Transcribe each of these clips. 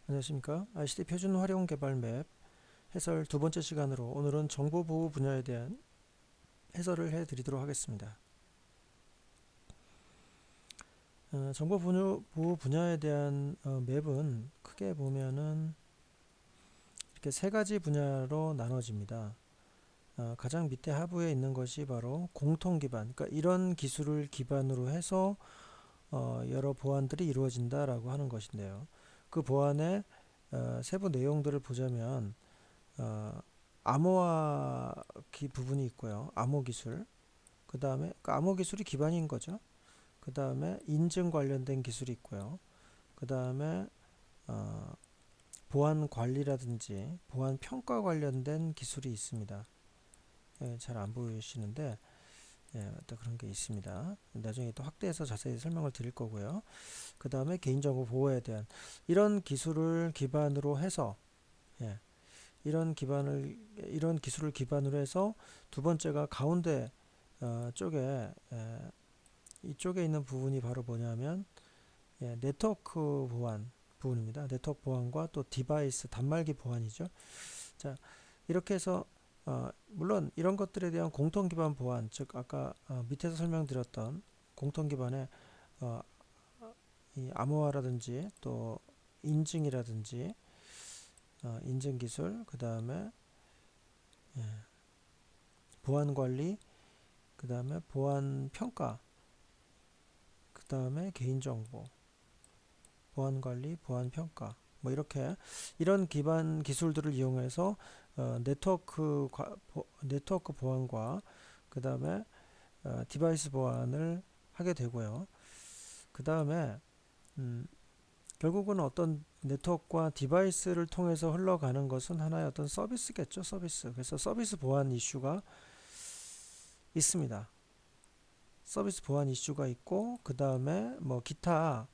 안녕하십니까. ICT 표준 활용 개발 맵 해설 두 번째 시간으로 오늘은 정보 보호 분야에 대한 해설을 해드리도록 하겠습니다. 정보 보호 분야에 대한 맵은 크게 보면은 이렇게 세 가지 분야로 나눠집니다. 가장 밑에 하부에 있는 것이 바로 공통 기반, 그러니까 이런 기술을 기반으로 해서 여러 보안들이 이루어진다라고 하는 것인데요. 그 보안의 세부 내용들을 보자면 암호화 부분이 있고요. 암호 기술. 그 다음에 암호 기술이 기반인 거죠. 그 다음에 인증 관련된 기술이 있고요. 그 다음에 보안 관리라든지 보안 평가 관련된 기술이 있습니다. 예, 잘 안 보이시는데 예, 또 그런 게 있습니다. 나중에 또 확대해서 자세히 설명을 드릴 거고요. 그 다음에 개인정보 보호에 대한 이런 기술을 기반으로 해서 예, 이런 기술을 기반으로 해서 두 번째가 가운데 쪽에 이쪽에 있는 부분이 바로 뭐냐면 네트워크 보안 부분입니다. 네트워크 보안과 또 디바이스 단말기 보안이죠. 자, 이렇게 해서 물론 이런 것들에 대한 공통 기반 보안, 즉 아까 밑에서 설명드렸던 공통 기반의 어, 이 암호화라든지 또 인증이라든지 인증 기술, 그 다음에 보안 관리, 그 다음에 보안 평가, 그 다음에 개인정보, 보안 관리, 보안 평가, 뭐 이렇게 이런 기반 기술들을 이용해서 네트워크 보안과 그 다음에 디바이스 보안을 하게 되고요. 그 다음에 결국은 어떤 네트워크와 디바이스를 통해서 흘러가는 것은 하나의 어떤 서비스겠죠, 서비스. 그래서 서비스 보안 이슈가 있습니다. 서비스 보안 이슈가 있고 그 다음에 뭐 기타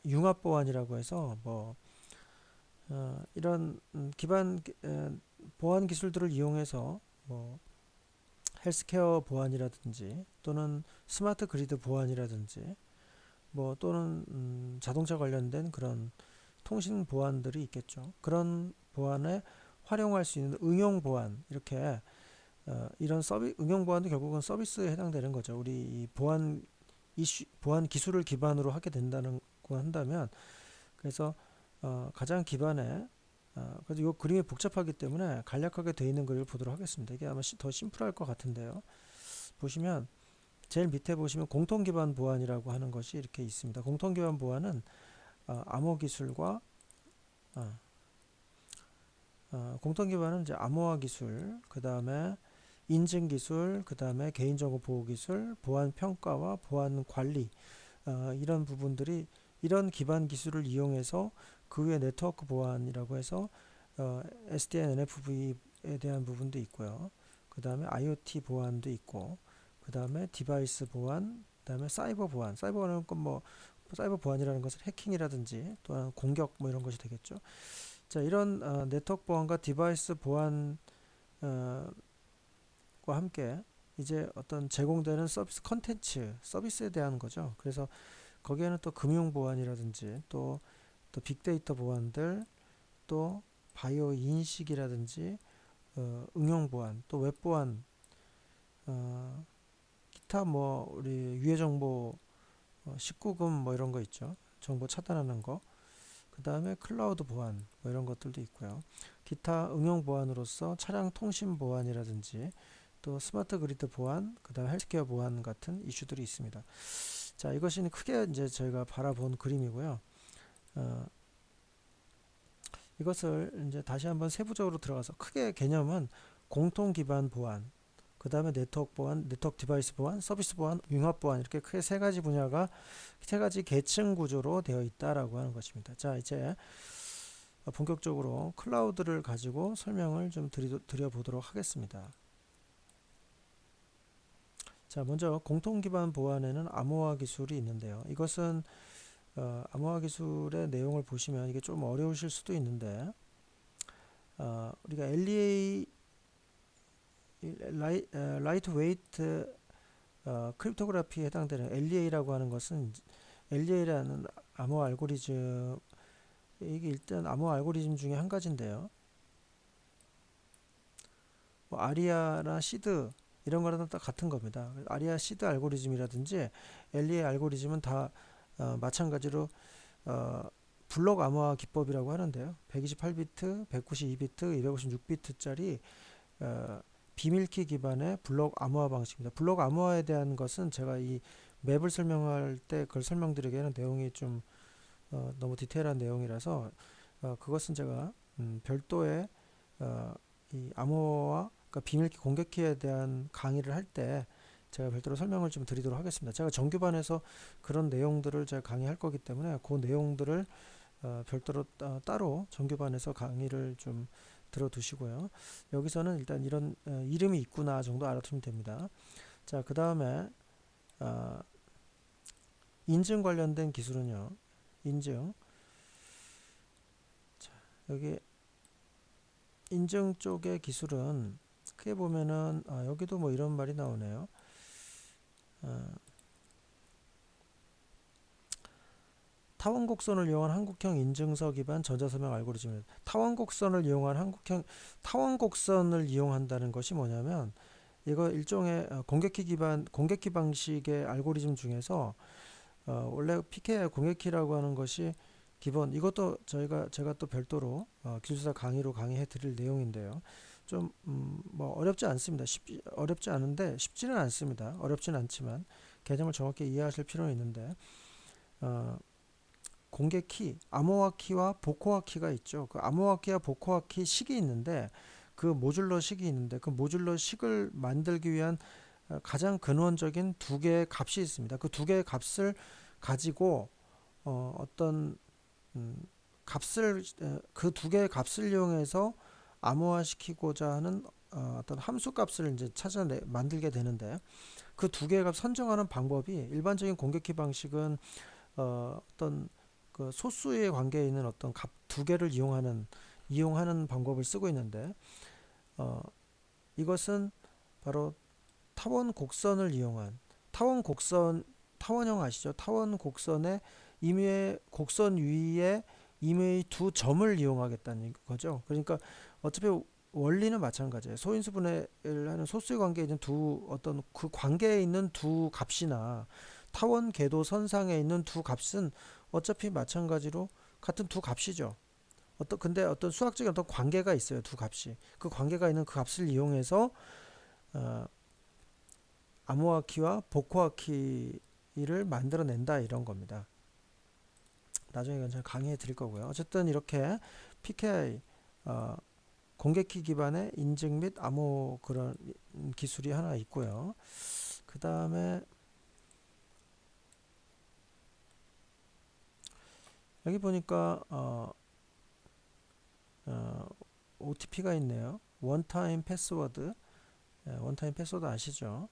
융합 보안이라고 해서 뭐 이런 기반 보안 기술들을 이용해서 뭐 헬스케어 보안이라든지 또는 스마트 그리드 보안이라든지 뭐 또는 자동차 관련된 그런 통신 보안들이 있겠죠. 그런 보안에 활용할 수 있는 응용 보안 이렇게 이런 응용 보안도 결국은 서비스에 해당되는 거죠. 우리 이 보안 기술을 기반으로 하게 된다는 거 한다면 그래서 가장 기반에 그래서 이 그림이 복잡하기 때문에 간략하게 되어 있는 그림을 보도록 하겠습니다. 이게 아마 더 심플할 것 같은데요. 보시면 제일 밑에 보시면 공통 기반 보안이라고 하는 것이 이렇게 있습니다. 공통 기반 보안은 암호 기술과 공통 기반은 이제 암호화 기술, 그 다음에 인증 기술, 그 다음에 개인정보 보호 기술, 보안 평가와 보안 관리 이런 부분들이 이런 기반 기술을 이용해서 그 외 네트워크 보안이라고 해서 SDN, NFV에 대한 부분도 있고요. 그 다음에 IoT 보안도 있고, 그 다음에 디바이스 보안, 그 다음에 사이버 보안. 사이버 보안은 뭐 사이버 보안이라는 것은 해킹이라든지 또한 공격 뭐 이런 것이 되겠죠. 자, 이런 네트워크 보안과 디바이스 보안 과 함께 이제 어떤 제공되는 서비스 컨텐츠, 서비스에 대한 거죠. 그래서 거기에는 또 금융 보안이라든지 또 빅데이터 보안들, 또 바이오 인식이라든지 응용 보안, 또 웹 보안, 기타 뭐 우리 유해 정보 19금 뭐 이런 거 있죠. 정보 차단하는 거. 그 다음에 클라우드 보안 뭐 이런 것들도 있고요. 기타 응용 보안으로서 차량 통신 보안이라든지 또 스마트 그리드 보안, 그 다음 헬스케어 보안 같은 이슈들이 있습니다. 자, 이것이 크게 이제 저희가 바라본 그림이고요. 이것을 이제 다시 한번 세부적으로 들어가서 크게 개념은 공통 기반 보안, 그 다음에 네트워크 보안, 네트워크 디바이스 보안, 서비스 보안, 융합 보안 이렇게 크게 세 가지 분야가 세 가지 계층 구조로 되어 있다라고 하는 것입니다. 자, 이제 본격적으로 클라우드를 가지고 설명을 좀 드려보도록 하겠습니다. 자, 먼저 공통 기반 보안에는 암호화 기술이 있는데요. 이것은 암호화 기술의 내용을 보시면 이게 좀 어려우실 수도 있는데 우리가 LEA 라이트 웨이트 크립토그래피에 해당되는 LEA라고 하는 것은 LEA라는 암호 알고리즘을 이게 일단 암호 알고리즘 중에 한 가지인데요. 뭐 아리아나 시드 이런 거랑 다 같은 겁니다. 아리아 시드 알고리즘이라든지 엘리의 알고리즘은 다 마찬가지로 어, 블록 암호화 기법이라고 하는데요. 128비트, 192비트, 256비트짜리 비밀키 기반의 블록 암호화 방식입니다. 블록 암호화에 대한 것은 제가 이 맵을 설명할 때 그걸 설명드리기에는 내용이 좀 너무 디테일한 내용이라서 그것은 제가 별도의 이 암호화 그러니까 비밀키 공개키에 대한 강의를 할 때 제가 별도로 설명을 좀 드리도록 하겠습니다. 제가 정규반에서 그런 내용들을 제가 강의할 거기 때문에 그 내용들을 별도로 따로 정규반에서 강의를 좀 들어두시고요. 여기서는 일단 이런 이름이 있구나 정도 알아두면 됩니다. 자, 그 다음에 인증 관련된 기술은요. 인증. 자, 여기 인증 쪽의 기술은 크게 보면은 여기도 뭐 이런 말이 나오네요. 타원곡선을 이용한 한국형 인증서 기반 전자서명 알고리즘입니다. 타원곡선을 이용한 타원곡선을 이용한다는 것이 뭐냐면 이거 일종의 공개키 기반 공개키 방식의 알고리즘 중에서 원래 PK 공개키라고 하는 것이 기본 이것도 제가 또 별도로 기술사 강의로 강의해 드릴 내용인데요. 좀 뭐 어렵지 않습니다. 어렵지 않은데 쉽지는 않습니다. 어렵지는 않지만 개념을 정확히 이해하실 필요는 있는데 공개키, 암호화 키와 복호화 키가 있죠. 그 암호화 키와 복호화 키 식이 있는데 그 모듈러 식이 있는데 그 모듈러 식을 만들기 위한 가장 근원적인 두 개의 값이 있습니다. 그 두 개의 값을 가지고 어떤 값을 그 두 개의 값을 이용해서 암호화 시키고자 하는 어떤 함수 값을 이제 만들게 되는데 그 두 개의 값 선정하는 방법이 일반적인 공개키 방식은 어떤 그 소수의 관계에 있는 어떤 값 두 개를 이용하는 방법을 쓰고 있는데 이것은 바로 타원 곡선을 이용한 타원형 아시죠? 타원 곡선의 임의의 곡선 위에 임의의 두 점을 이용하겠다는 거죠. 그러니까 어차피 원리는 마찬가지예요. 소인수 분해를 하는 소수의 관계에 있는 어떤 그 관계에 있는 두 값이나 타원 궤도 선상에 있는 두 값은 어차피 마찬가지로 같은 두 값이죠. 근데 어떤 수학적인 어떤 관계가 있어요. 두 값이. 그 관계가 있는 그 값을 이용해서 어, 암호화 키와 복호화 키를 만들어낸다 이런 겁니다. 나중에 이건 제가 강의해 드릴 거고요. 어쨌든 이렇게 PKI 공개키 기반의 인증 및 암호 그런 기술이 하나 있고요. 그 다음에 여기 보니까 OTP가 있네요. 원타임 패스워드. 원타임 패스워드 아시죠?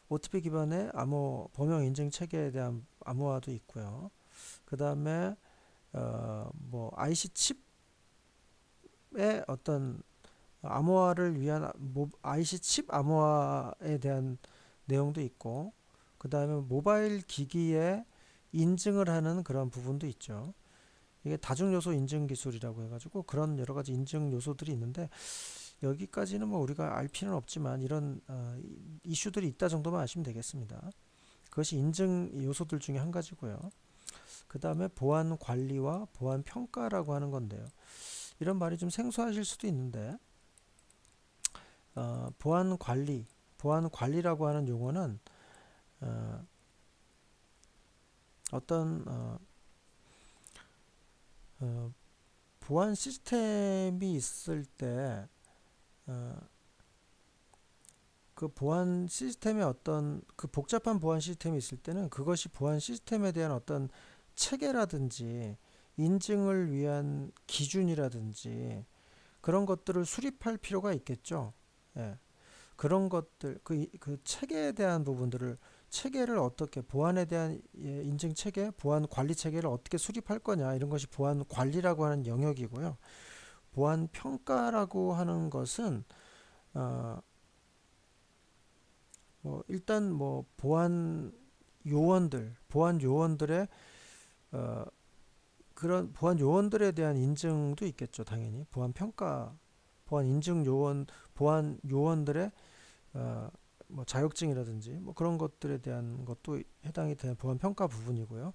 OTP 기반의 암호 범용 인증 체계에 대한 암호화도 있고요. 그 다음에 뭐 IC 칩의 어떤 암호화를 위한 IC 칩 암호화에 대한 내용도 있고, 그 다음에 모바일 기기에 인증을 하는 그런 부분도 있죠. 이게 다중요소 인증 기술이라고 해가지고 그런 여러 가지 인증 요소들이 있는데 여기까지는 뭐 우리가 알 필요는 없지만 이런 이슈들이 있다 정도만 아시면 되겠습니다. 그것이 인증 요소들 중에 한 가지고요. 그 다음에 보안 관리와 보안 평가라고 하는 건데요. 이런 말이 좀 생소하실 수도 있는데 보안 관리라고 하는 용어는 어떤 보안 시스템이 있을 때 그 보안 시스템의 어떤 그 복잡한 보안 시스템이 있을 때는 그것이 보안 시스템에 대한 어떤 체계라든지 인증을 위한 기준이라든지 그런 것들을 수립할 필요가 있겠죠. 예. 그런 것들 그 체계에 대한 체계를 어떻게 보안에 대한 인증 체계, 보안 관리 체계를 어떻게 수립할 거냐 이런 것이 보안 관리라고 하는 영역이고요. 보안 평가라고 하는 것은 뭐 일단 뭐 보안 요원들의 그런 보안 요원들에 대한 인증도 있겠죠. 당연히 보안 평가, 보안 인증 요원, 보안 요원들의 어, 뭐 자격증이라든지 뭐 그런 것들에 대한 것도 해당이 되는 보안 평가 부분이고요.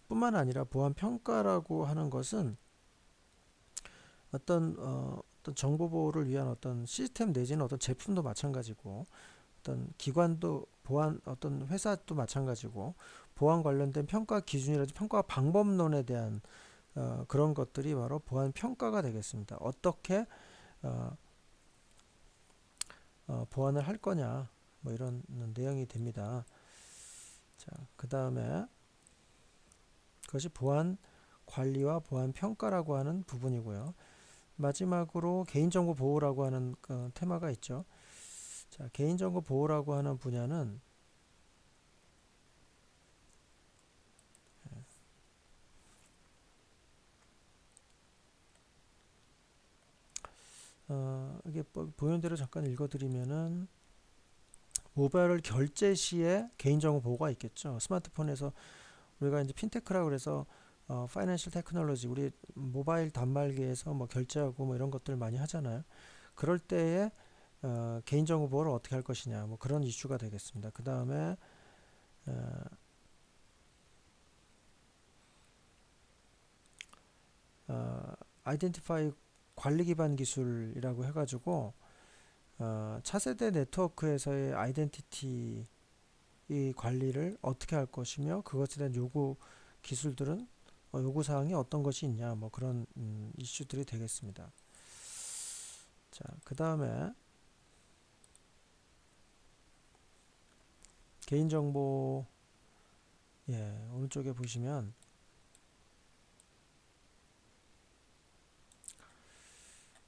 뿐만 아니라 보안 평가라고 하는 것은 어떤 정보 보호를 위한 어떤 시스템 내지는 어떤 제품도 마찬가지고, 어떤 기관도 보안, 어떤 회사도 마찬가지고, 보안 관련된 평가 기준이라든지 평가 방법론에 대한 그런 것들이 바로 보안 평가가 되겠습니다. 어떻게 어, 보안을 할 거냐, 뭐 이런 내용이 됩니다. 자, 그 다음에 그것이 보안 관리와 보안 평가라고 하는 부분이고요. 마지막으로 개인정보 보호라고 하는 테마가 있죠. 자, 개인정보 보호라고 하는 분야는 이게 보이는 대로 잠깐 읽어드리면은, 모바일 결제 시에 개인정보 보호가 있겠죠. 스마트폰에서 우리가 이제 핀테크라고 그래서 파이낸셜 테크놀로지, 우리 모바일 단말기에서 뭐 결제하고 뭐 이런 것들 많이 하잖아요. 그럴 때에 개인정보 보호를 어떻게 할 것이냐, 뭐 그런 이슈가 되겠습니다. 그 다음에 아이덴티파이 관리 기반 기술이라고 해가지고 차세대 네트워크에서의 아이덴티티 이 관리를 어떻게 할 것이며, 그것에 대한 요구 기술들은 요구 사항이 어떤 것이 있냐, 뭐 그런 이슈들이 되겠습니다. 자, 그 다음에 개인정보, 예, 오른쪽에 보시면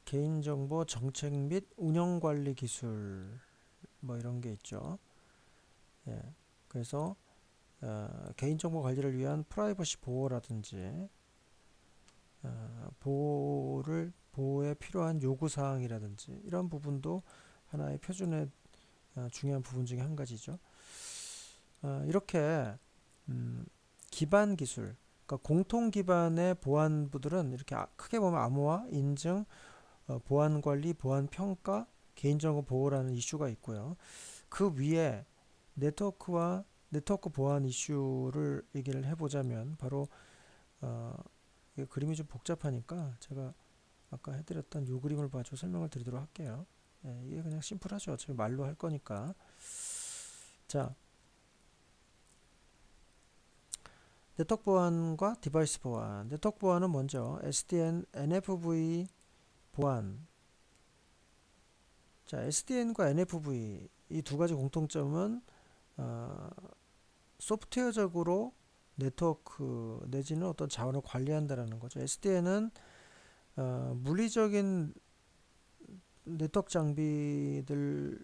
개인정보 정책 및 운영관리 기술 뭐 이런 게 있죠. 예, 그래서 개인정보 관리를 위한 프라이버시 보호라든지 보호에 필요한 요구사항이라든지 이런 부분도 하나의 표준의 중요한 부분 중에 한 가지죠. 이렇게 기반 기술, 그러니까 공통 기반의 보안부들은 이렇게 크게 보면 암호화, 인증, 보안 관리, 보안 평가, 개인정보 보호라는 이슈가 있고요. 그 위에 네트워크 보안 이슈를 얘기를 해보자면, 바로 이게 그림이 좀 복잡하니까 제가 아까 해드렸던 이 그림을 봐서 설명을 드리도록 할게요. 예, 이게 그냥 심플하죠. 어차피 말로 할 거니까. 자, 네트워크 보안과 디바이스 보안. 네트워크 보안은 먼저 SDN, NFV 보안. 자, SDN과 NFV 이 두 가지 공통점은 소프트웨어적으로 네트워크 내지는 어떤 자원을 관리한다라는 거죠. SDN은 물리적인 네트워크 장비들에서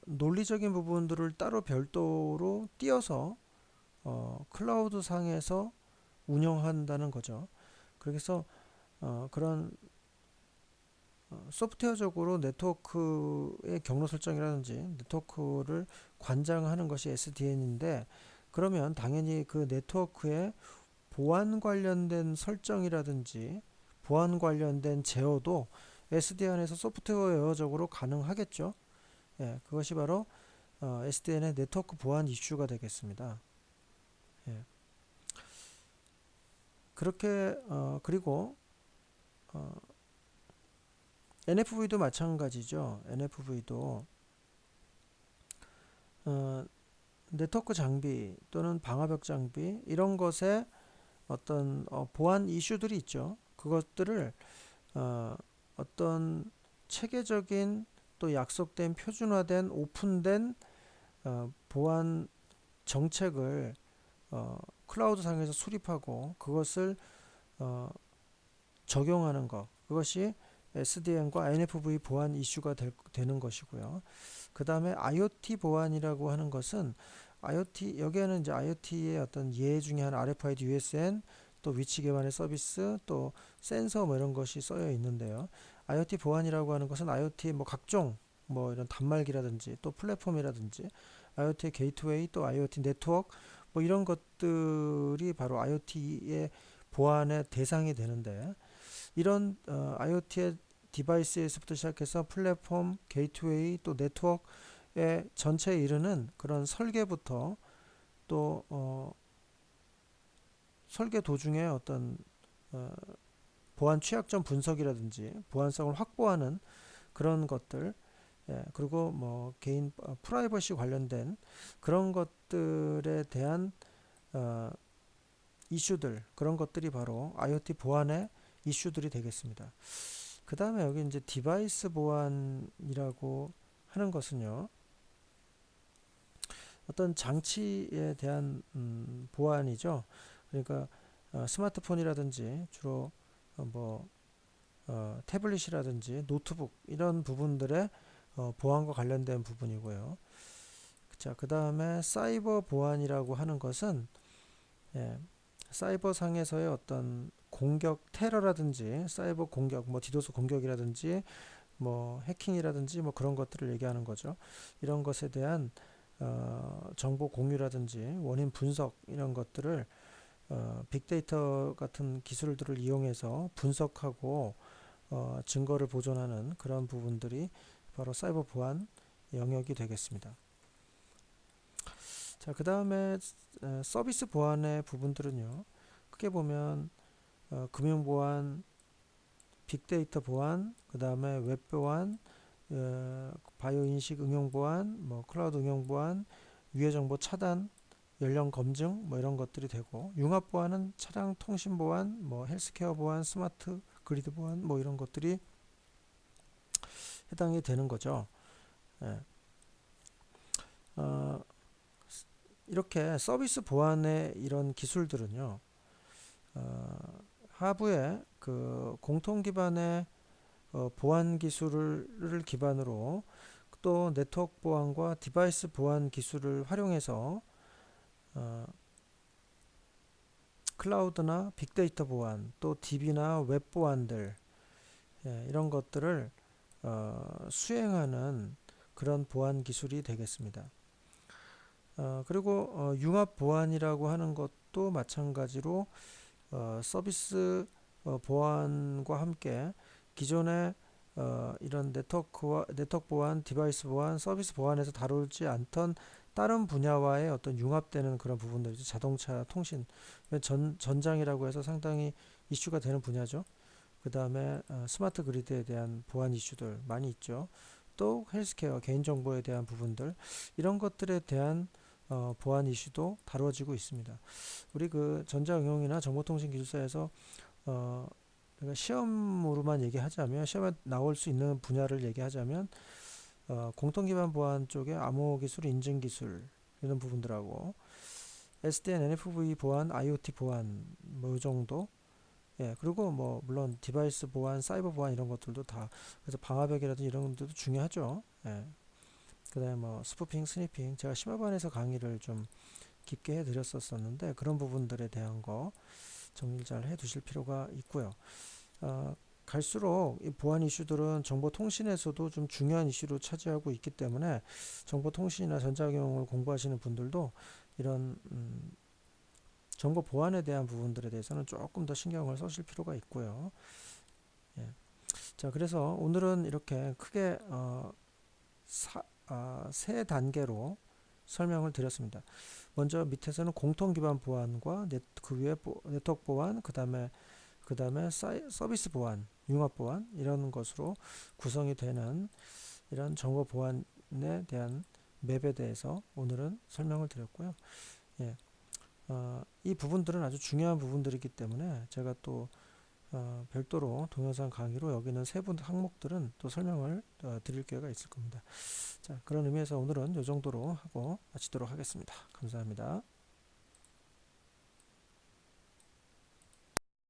논리적인 부분들을 따로 별도로 띄어서 클라우드 상에서 운영한다는 거죠. 그래서 그런 소프트웨어적으로 네트워크의 경로 설정이라든지 네트워크를 관장하는 것이 SDN인데, 그러면 당연히 그 네트워크의 보안 관련된 설정이라든지 보안 관련된 제어도 SDN에서 소프트웨어적으로 가능하겠죠. 예, 그것이 바로 SDN의 네트워크 보안 이슈가 되겠습니다. 예. 그렇게 그리고 NFV도 마찬가지죠. NFV도 네트워크 장비 또는 방화벽 장비 이런 것에 어떤 보안 이슈들이 있죠. 그것들을 어떤 체계적인 또 약속된 표준화된 오픈된 보안 정책을 클라우드 상에서 수립하고 그것을 적용하는 것, 그것이 SDN과 NFV 보안 이슈가 되는 것이고요. 그 다음에 IoT 보안이라고 하는 것은 IoT, 여기에는 이제 IoT의 어떤 예 중에 하나 RFID, USN, 또 위치 기반의 서비스, 또 센서 뭐 이런 것이 쓰여 있는데요. IoT 보안이라고 하는 것은 IoT의 뭐 각종 뭐 이런 단말기라든지 또 플랫폼이라든지 IoT의 게이트웨이, 또 IoT 네트워크, 뭐 이런 것들이 바로 IoT의 보안의 대상이 되는데, 이런 IoT의 디바이스에서부터 시작해서 플랫폼, 게이트웨이, 또 네트워크의 전체에 이르는 그런 설계부터, 또 설계 도중에 어떤 어, 보안 취약점 분석이라든지 보안성을 확보하는 그런 것들, 그리고 뭐 개인 프라이버시 관련된 그런 것들에 대한 어, 이슈들, 그런 것들이 바로 IoT 보안의 이슈들이 되겠습니다. 그 다음에 여기 이제 디바이스 보안이라고 하는 것은요, 어떤 장치에 대한 보안이죠. 그러니까 스마트폰이라든지 주로 뭐 태블릿이라든지 노트북 이런 부분들의 보안과 관련된 부분이고요. 자, 그 다음에 사이버 보안이라고 하는 것은, 예, 사이버 상에서의 어떤 공격, 테러라든지 사이버 공격, 뭐 디도스 공격이라든지 뭐 해킹이라든지 뭐 그런 것들을 얘기하는 거죠. 이런 것에 대한 정보 공유라든지 원인 분석, 이런 것들을 빅데이터 같은 기술들을 이용해서 분석하고 증거를 보존하는 그런 부분들이 바로 사이버 보안 영역이 되겠습니다. 자, 그 다음에 서비스 보안의 부분들은요, 크게 보면 금융 보안, 빅데이터 보안, 그 다음에 웹 보안, 바이오 인식 응용 보안, 뭐 클라우드 응용 보안, 위해 정보 차단, 연령 검증, 뭐 이런 것들이 되고, 융합 보안은 차량 통신 보안, 뭐 헬스케어 보안, 스마트 그리드 보안, 뭐 이런 것들이 해당이 되는 거죠. 예. 어, 이렇게 서비스 보안의 이런 기술들은요, 하부에 그 공통 기반의 보안 기술을 기반으로, 또 네트워크 보안과 디바이스 보안 기술을 활용해서 클라우드나 빅데이터 보안, 또 DB나 웹 보안들, 이런 것들을 수행하는 그런 보안 기술이 되겠습니다. 그리고 융합 보안이라고 하는 것도 마찬가지로 서비스 보안과 함께 기존의 이런 네트워크 보안, 디바이스 보안, 서비스 보안에서 다루지 않던 다른 분야와의 어떤 융합되는 그런 부분들이죠. 자동차, 통신, 전장이라고 해서 상당히 이슈가 되는 분야죠. 그 다음에 스마트 그리드에 대한 보안 이슈들 많이 있죠. 또 헬스케어, 개인정보에 대한 부분들, 이런 것들에 대한 보안 이슈도 다뤄지고 있습니다. 우리 그 전자응용이나 정보통신기술사에서 그러니까 시험으로만 얘기하자면, 시험에 나올 수 있는 분야를 얘기하자면 공통기반 보안 쪽에 암호기술, 인증기술 이런 부분들하고, SDN, NFV 보안, IoT 보안 뭐 이 정도. 그리고 뭐 물론 디바이스 보안, 사이버 보안 이런 것들도 다, 그래서 방화벽이라든지 이런 것들도 중요하죠. 그다음에 뭐 스푸핑, 스니핑, 제가 심화반에서 강의를 좀 깊게 해드렸었는데, 그런 부분들에 대한 거 정리를 잘 해두실 필요가 있고요. 갈수록 이 보안 이슈들은 정보통신에서도 좀 중요한 이슈로 차지하고 있기 때문에, 정보통신이나 전자경영을 공부하시는 분들도 이런 정보 보안에 대한 부분들에 대해서는 조금 더 신경을 써실 필요가 있고요. 자, 그래서 오늘은 이렇게 크게 세 단계로 설명을 드렸습니다. 먼저 밑에서는 공통 기반 보안과 그 위에 네트워크 보안, 그 다음에 서비스 보안, 융합 보안, 이런 것으로 구성이 되는 이런 정보 보안에 대한 맵에 대해서 오늘은 설명을 드렸고요. 이 부분들은 아주 중요한 부분들이기 때문에 제가 또 별도로 동영상 강의로 여기는 세부 항목들은 또 설명을 드릴 기회가 있을 겁니다. 자, 그런 의미에서 오늘은 이 정도로 하고 마치도록 하겠습니다. 감사합니다.